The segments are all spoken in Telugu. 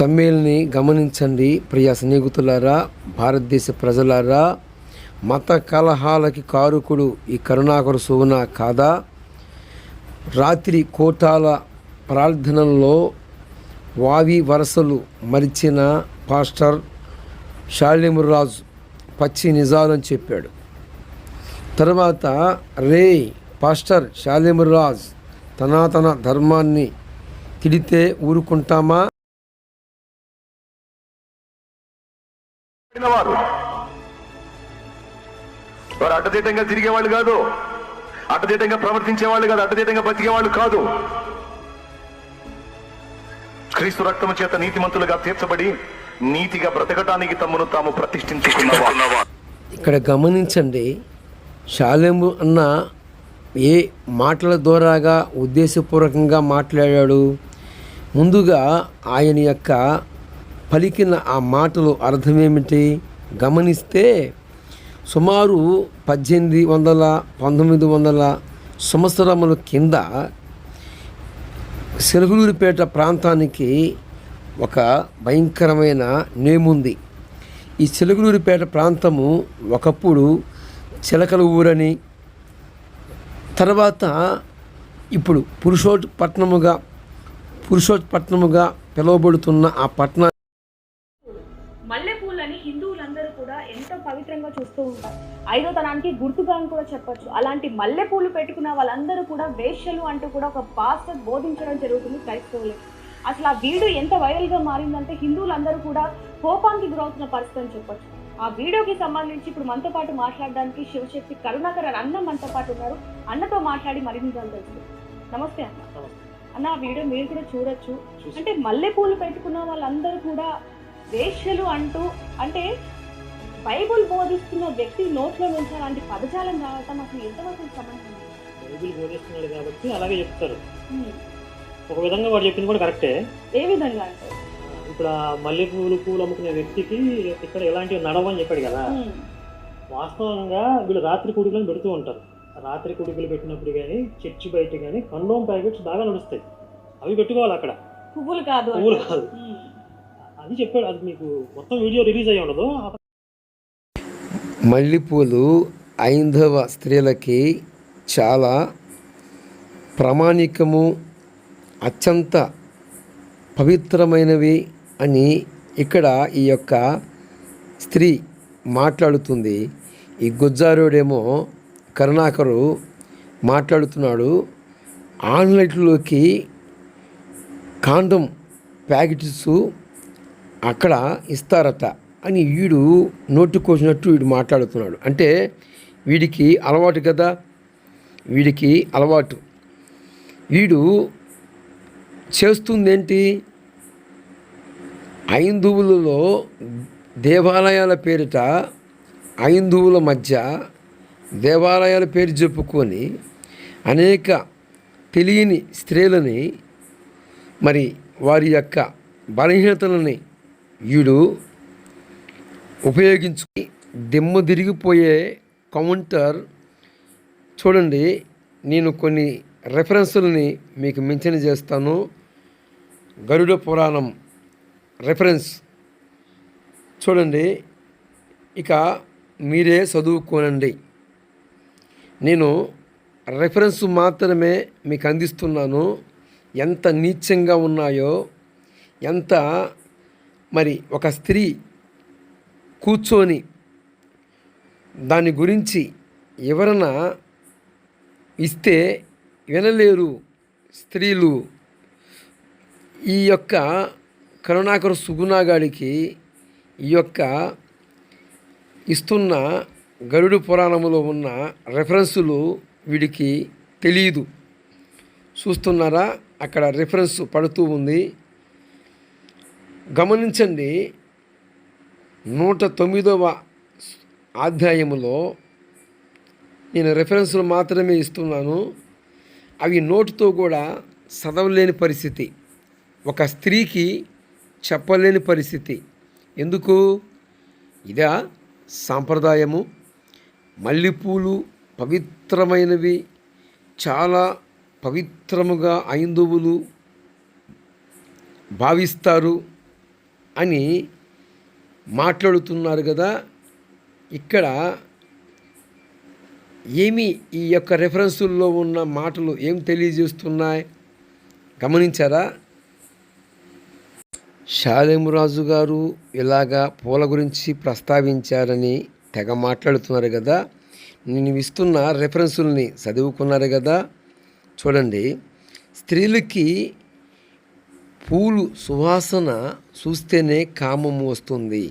తమిళ్ని గమనించండి ప్రియ స్నేహితులారా, భారతదేశ ప్రజలారా. మత కలహాలకి కారుకుడు ఈ కరుణాకర సుగుణ కాదా? రాత్రి కోటాల ప్రార్థనల్లో వావి వరసలు మరిచిన పాస్టర్ షాలిమురాజు పచ్చి నిజాలని చెప్పాడు. తర్వాత రే పాస్టర్ షాలిమురాజ్ తన ధర్మాన్ని తిడితే ఊరుకుంటామా? వారు అడ్డదిడ్డంగా తిరిగేవాళ్ళు కాదు, అడ్డదిడ్డంగా ప్రవర్తించేవాళ్ళు కాదు, అడ్డదిడ్డంగా బతికేవాళ్ళు కాదు. క్రీస్తు రక్తము చేత నీతిమంతులుగా తీర్చబడి నీతిగా బ్రతకటానికి తమను తాము ప్రతిష్ఠించుకున్నవారు. ఇక్కడ గమనించండి, షాలెము అన్న ఏ మాటల ద్వారాగా ఉద్దేశపూర్వకంగా మాట్లాడాడు? ముందుగా ఆయన యొక్క పలికిన ఆ మాటలు అర్థమేమిటి గమనిస్తే, సుమారు 1800-1900 సంవత్సరముల కింద సెలగులూరిపేట ప్రాంతానికి ఒక భయంకరమైన నేముంది. ఈ సెలగులూరిపేట ప్రాంతము ఒకప్పుడు చిలకల ఊరని, తర్వాత ఇప్పుడు పురుషోత్పట్నముగా పిలువబడుతున్న ఆ పట్టణ మల్లెపూలని హిందువులందరూ కూడా ఎంతో పవిత్రంగా చూస్తూ ఉంటారు. ఐదోతనానికి గుర్తుగా అని కూడా చెప్పొచ్చు. అలాంటి మల్లెపూలు పెట్టుకున్న వాళ్ళందరూ కూడా వేశ్యలు అంటూ కూడా ఒక పాస్టర్ బోధించడం జరుగుతుంది క్రైస్తవులకు. అసలు ఆ వీడియో ఎంత వైరల్గా మారిందంటే హిందువులందరూ కూడా కోపానికి గురవుతున్న పరిస్థితి అని చెప్పొచ్చు. ఆ వీడియోకి సంబంధించి ఇప్పుడు మనతో పాటు మాట్లాడడానికి శివశక్తి కరుణాకర్ అన్న మనతో పాటు ఉన్నారు. అన్నతో మాట్లాడి మరిన్ని తెలుస్తుంది. నమస్తే అన్న. అన్న, ఆ వీడియో మీరు కూడా చూడొచ్చు. అంటే మల్లెపూలు పెట్టుకున్న వాళ్ళందరూ కూడా వేశ్యలు అంటూ, అంటే బైబుల్ బోధిస్తున్న వ్యక్తి నోట్లో నుంచి అలాంటి పదజాలం రావటం అసలు ఎంతవరకు సంబంధం? బైబిల్ బోధిస్తున్నాడు కాబట్టి అలాగే చెప్తారు. ఒక విధంగా వాడు చెప్పింది కూడా కరెక్టే. ఏ విధంగా అంటే, ఇప్పుడు పూలు అమ్ముకునే వ్యక్తికి ఇక్కడ ఎలాంటి నడవని చెప్పాడు కదా. వాస్తవంగా వీళ్ళు రాత్రి కుడుకులను పెడుతూ ఉంటారు. రాత్రి కుడుకులు పెట్టినప్పుడు కానీ చర్చి బయట కానీ కండోమ్ ప్యాకెట్స్ బాగా నడుస్తాయి. అవి పెట్టుకోవాలి అక్కడ, పువ్వులు కాదు. అది చెప్పాడు. అది మీకు మొత్తం వీడియో రిలీజ్ అయ్యి ఉండదు. మల్లెపూలు ఐంధవ స్త్రీలకి చాలా ప్రామాణికము, అత్యంత పవిత్రమైనవి అని ఇక్కడ ఈ యొక్క స్త్రీ మాట్లాడుతుంది. ఈ గుజ్జారుడేమో కరుణాకరు మాట్లాడుతున్నాడు. ఆన్లైన్లోకి కాండం ప్యాకెట్స్ అక్కడ ఇస్తారట అని వీడు నోటుకొచ్చినట్టు వీడు మాట్లాడుతున్నాడు. అంటే వీడికి అలవాటు కదా, వీడికి అలవాటు. వీడు చేస్తుందేంటి? హైందువులలో దేవాలయాల పేరిట హైందువుల మధ్య దేవాలయాల పేరు చెప్పుకొని అనేక తెలియని స్త్రీలని, మరి వారి యొక్క బలహీనతలని వీడు ఉపయోగించుకుని దిమ్మ తిరిగిపోయే కౌంటర్. చూడండి, నేను కొన్ని రెఫరెన్సులని మీకు మెన్షన్ చేస్తాను. గరుడ పురాణం రెఫరెన్స్ చూడండి, ఇక మీరే చదువుకోనండి. నేను రెఫరెన్స్ మాత్రమే మీకు అందిస్తున్నాను. ఎంత నీచంగా ఉన్నాయో, ఎంత మరి ఒక స్త్రీ కూర్చొని దాని గురించి వివరణ ఇస్తే వినలేరు స్త్రీలు. ఈ యొక్క కరుణాకర సుగుణగాడికి ఈ యొక్క ఇస్తున్న గరుడు పురాణములో ఉన్న రెఫరెన్సులు వీడికి తెలియదు. చూస్తున్నారా, అక్కడ రెఫరెన్స్ పడుతూ ఉంది. గమనించండి, 109వ అధ్యాయములో నేను రెఫరెన్సులు మాత్రమే ఇస్తున్నాను. అవి నోటుతో కూడా చదవలేని పరిస్థితి, ఒక స్త్రీకి చెప్పలేని పరిస్థితి. ఎందుకు? ఇదా సాంప్రదాయము? మల్లెపూలు పవిత్రమైనవి, చాలా పవిత్రముగా హైందువులు భావిస్తారు. అని మాట్లాడుతున్నారు కదా. ఇక్కడ ఏమి ఈ యొక్క రెఫరెన్సుల్లో ఉన్న మాటలు ఏం తెలియజేస్తున్నాయి గమనించారా? షాలేము రాజు గారు ఇలాగా పూల గురించి ప్రస్తావించారని తెగ మాట్లాడుతున్నారు కదా. నేను ఇస్తున్న రెఫరెన్సుల్ని చదువుకున్నారు కదా. చూడండి, స్త్రీలకి పూలు సువాసన చూస్తేనే కామము వస్తుంది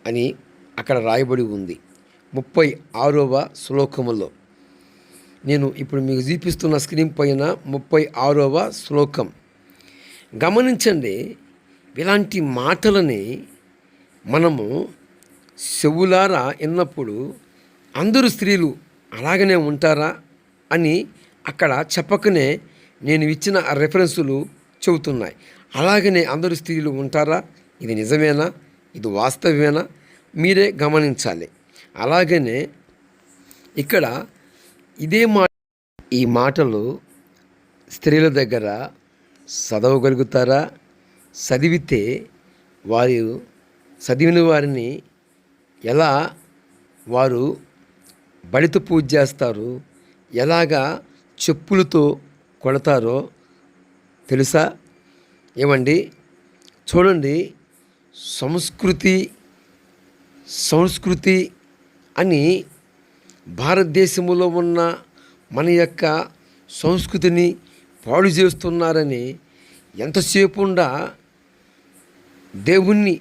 అని అక్కడ రాయబడి ఉంది 36వ శ్లోకములో. నేను ఇప్పుడు మీకు చూపిస్తున్న స్క్రీన్ పైన 36వ శ్లోకం గమనించండి. ఇలాంటి మాటలని మనము చెవులారా విన్నప్పుడు అందరూ స్త్రీలు అలాగనే ఉంటారా అని అక్కడ చెప్పకనే నేను ఇచ్చిన రెఫరెన్సులు చెబుతున్నాయి. అలాగనే అందరూ స్త్రీలు ఉంటారా? ఇది నిజమేనా? ఇది వాస్తవమేనా? మీరే గమనించాలి. అలాగనే ఇక్కడ ఇదే ఈ మాటలు స్త్రీల దగ్గర చదవగలుగుతారా? చదివితే వారు చదివిన వారిని ఎలా వారు బలిత పూజ చేస్తారు, ఎలాగా చెప్పులతో కొడతారో తెలుసా? ఏమండి చూడండి, సంస్కృతి అని భారతదేశంలో ఉన్న మన యొక్క సంస్కృతిని పాడు చేస్తున్నారని ఎంతసేపుండా దేవుణ్ణి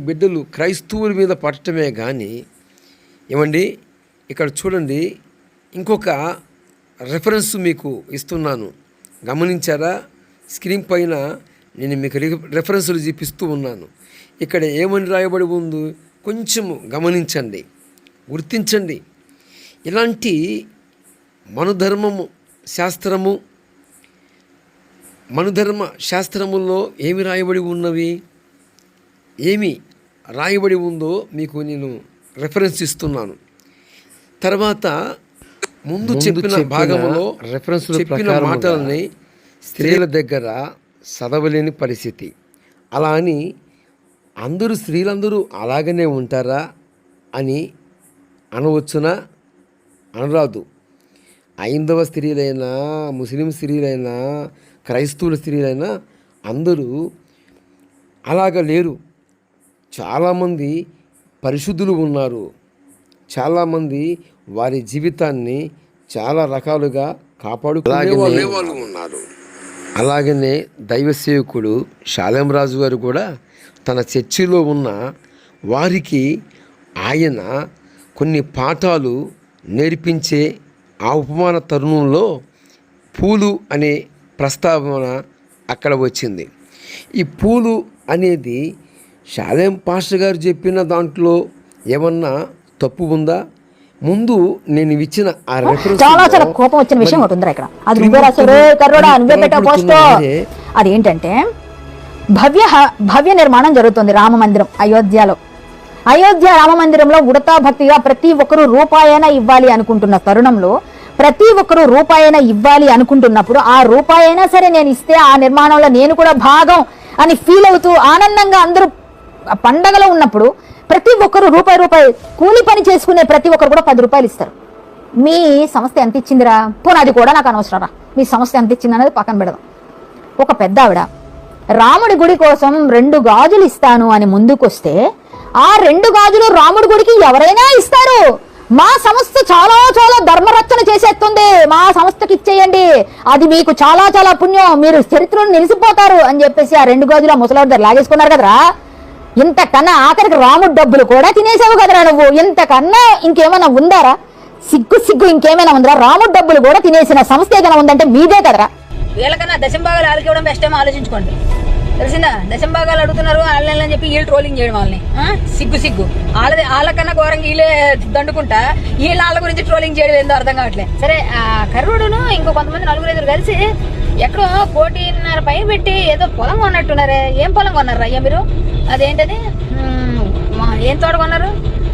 బిడ్డలు క్రైస్తవుల మీద పట్టడమే కానీ. ఏమండి ఇక్కడ చూడండి, ఇంకొక రెఫరెన్స్ మీకు ఇస్తున్నాను, గమనించారా? స్క్రీన్ పైన నేను మీకు రెఫరెన్సులు చూపిస్తూ ఉన్నాను. ఇక్కడ ఏమని రాయబడి ఉందో కొంచెము గమనించండి, గుర్తించండి. ఇలాంటి మనుధర్మ శాస్త్రముల్లో ఏమి రాయబడి ఉన్నవి, ఏమి రాయబడి ఉందో మీకు నేను రెఫరెన్స్ ఇస్తున్నాను. తర్వాత ముందు చెప్పిన భాగంలో చెప్పిన మాటలని స్త్రీల దగ్గర చదవలేని పరిస్థితి. అలా అని అందరూ స్త్రీలందరూ అలాగనే ఉంటారా అని అనవచ్చునా? అనరాదు. ఐందవ స్త్రీలైనా, ముస్లిం స్త్రీలైనా, క్రైస్తవుల స్త్రీలైనా అందరూ అలాగ లేరు. చాలామంది పరిశుద్ధులు ఉన్నారు. చాలామంది వారి జీవితాన్ని చాలా రకాలుగా కాపాడుకునే వాళ్ళు ఉన్నారు. అలాగనే దైవ సేవకుడు షాలేం రాజు గారు కూడా తన చర్చిలో ఉన్న వారికి ఆయన కొన్ని పాఠాలు నేర్పించే ఆ ఉపమాన తరుణంలో పూలు అనే ప్రస్తావన అక్కడ వచ్చింది. ఈ పూలు అనేది షాలేం పాస్టర్ గారు చెప్పిన దాంట్లో ఏమన్నా తప్పు ఉందా? ముందు నేను ఇచ్చిన ఆ చాలా చాలా కోపం వచ్చిన విషయం ఒకటి ఉందిరా ఇక్కడ. అది నువ్వే రాసారు కర్రోడా, నువ్వే పెట్టావు పోస్ట్. అదేంటంటే భవ్య నిర్మాణం జరుగుతుంది రామ మందిరం అయోధ్య రామ మందిరంలో ఉడతా భక్తిగా ప్రతి ఒక్కరూ రూపాయైనా ఇవ్వాలి అనుకుంటున్న తరుణంలో, ప్రతి ఒక్కరూ రూపాయైనా ఇవ్వాలి అనుకుంటున్నప్పుడు ఆ రూపాయైనా సరే నేను ఇస్తే ఆ నిర్మాణంలో నేను కూడా భాగం అని ఫీల్ అవుతూ ఆనందంగా అందరూ పండగలో ఉన్నప్పుడు ప్రతి ఒక్కరు రూపాయి కూలి పని చేసుకునే ప్రతి ఒక్కరు కూడా 10 రూపాయలు ఇస్తారు. మీ సంస్థ ఎంత ఇచ్చిందిరా? పోనీ అది కూడా నాకు అనవసరం రా, మీ సంస్థ ఎంత ఇచ్చింది అనేది పక్కన పెడదాం. ఒక పెద్ద ఆవిడ రాముడి గుడి కోసం 2 గాజులు ఇస్తాను అని ముందుకొస్తే ఆ 2 గాజులు రాముడి గుడికి ఎవరైనా ఇస్తారు. మా సంస్థ చాలా చాలా ధర్మరక్షణ చేసేస్తుంది, మా సంస్థకి ఇచ్చేయండి, అది మీకు చాలా చాలా పుణ్యం, మీరు చరిత్రలో నిలిచిపోతారు అని చెప్పేసి ఆ 2 గాజులు ఆ ముసలాడి దగ్గర లాగేసుకున్నారు కదరా. ఇంతకన్నా ఆఖరికి రాముడి డబ్బులు కూడా తినేసావు కదరా నువ్వు. ఇంతకన్నా ఇంకేమైనా ఉందారా? సిగ్గు ఇంకేమైనా ఉందరా? రాముడి డబ్బులు కూడా తినేసిన సంస్థ ఏదైనా ఉందంటే మీదే కదరా. వీళ్ళకన్నా దశంభాగాలు ఆలకివ్వడం బెస్ట్ ఏమో ఆలోచించుకోండి. తెలిసిందా? దశంభాగాలు అడుగుతున్నారు ఆన్లైన్ అని చెప్పి వీళ్ళు ట్రోలింగ్ చేయడం వాళ్ళని. సిగ్గు వాళ్ళకన్నా ఘోరంగా వీళ్ళే దండుకుంటా వాళ్ళ గురించి ట్రోలింగ్ చేయడం ఏందో అర్థం కావట్లేదు. సరే, కర్రుడును ఇంకో కొంతమంది 4-5 కలిసి ఎక్కడో 1.5 కోటి పైన పెట్టి ఏదో పొలం కొన్నట్టున్నారే. ఏం పొలం కొన్నారా అయ్యా మీరు? అదేంటది, ఏం తోట కొన్నారు?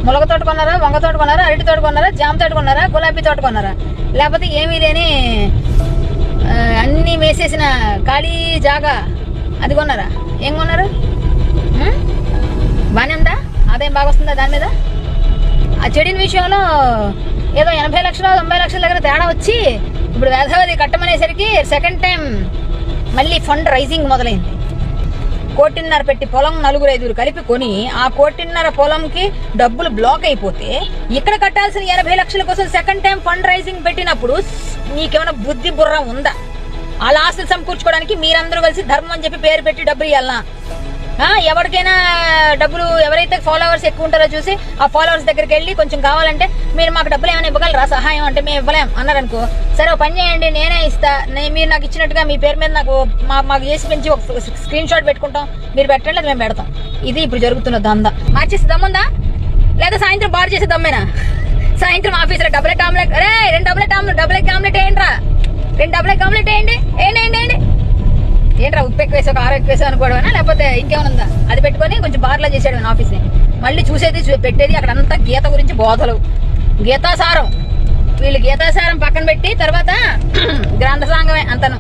ములగ తోట కొన్నారా, వంగ తోట కొన్నారా, అరటి తోట కొన్నారా, జామ తోట కొన్నారా, గులాబీ తోట కొన్నారా, లేకపోతే ఏమీదేని అన్ని వేసేసిన ఖాళీ జాగా అది కొన్నారా? ఏం కొన్నారు? బాగానే ఉందా? ఆదాయం బాగా వస్తుందా దాని మీద? ఆ చెడిన విషయంలో ఏదో 80 లక్షలు 90 లక్షల దగ్గర తేడా వచ్చి ఇప్పుడు వేసవి కట్టమనేసరికి సెకండ్ టైం మళ్ళీ ఫండ్ రైజింగ్ మొదలైంది. 1.5 కోటి పెట్టి పొలం 4-5 కలిపి కొని ఆ 1.5 కోటి పొలంకి డబ్బులు బ్లాక్ అయిపోతే ఇక్కడ కట్టాల్సిన 80 లక్షల కోసం సెకండ్ టైం ఫండ్ రైజింగ్ పెట్టినప్పుడు నీకేమైనా బుద్ధి బుర్ర ఉందా? అలా ఆస్తులు సమకూర్చుకోవడానికి మీరందరూ కలిసి ధర్మం అని చెప్పి పేరు పెట్టి డబ్బులు ఇవ్వాలనా? ఎవరికైనా డబ్బులు ఎవరైతే ఫాలోవర్స్ ఎక్కువ ఉంటారో చూసి ఆ ఫాలోవర్స్ దగ్గరికి వెళ్ళి కొంచెం కావాలంటే మీరు మాకు డబ్బులు ఏమైనా ఇవ్వగలరా సహాయం అంటే మేము ఇవ్వలేం అన్నారనుకో, సరే పని చేయండి నేనే ఇస్తా, మీరు నాకు ఇచ్చినట్టుగా మీ పేరు మీద నాకు మాకు చేసి పెంచి ఒక స్క్రీన్ షాట్ పెట్టుకుంటాం, మీరు పెట్టండి అది మేము పెడతాం. ఇది ఇప్పుడు జరుగుతున్న దందా. మార్చేసి దమ్ముందా లేదా సాయంత్రం బార్ చేసే దమ్మేనా? సాయంత్రం ఆఫీసులో డబుల్ ఎగ్ ఆమ్లెట్, అరే 2 డబుల్ ఎగ్ ఆమ్లెట్ వేయండి రా, 2 డబుల్ ఎగ్ ఆమ్లెట్ వేయండి ఏంట్రా ఉప్పు ఎక్కువ వేసావు కారం ఎక్కువ వేసావు అనుకోవడం లేకపోతే ఇంకేమైనా ఉందా? అది పెట్టుకొని కొంచెం బార్లా చేసాడు ఆఫీస్ని. మళ్ళీ చూసేది పెట్టేది అక్కడంతా గీత గురించి బోధలు, గీతాసారం. వీళ్ళు గీతాసారం పక్కన పెట్టి తర్వాత గ్రంథసాంగమే అంతను.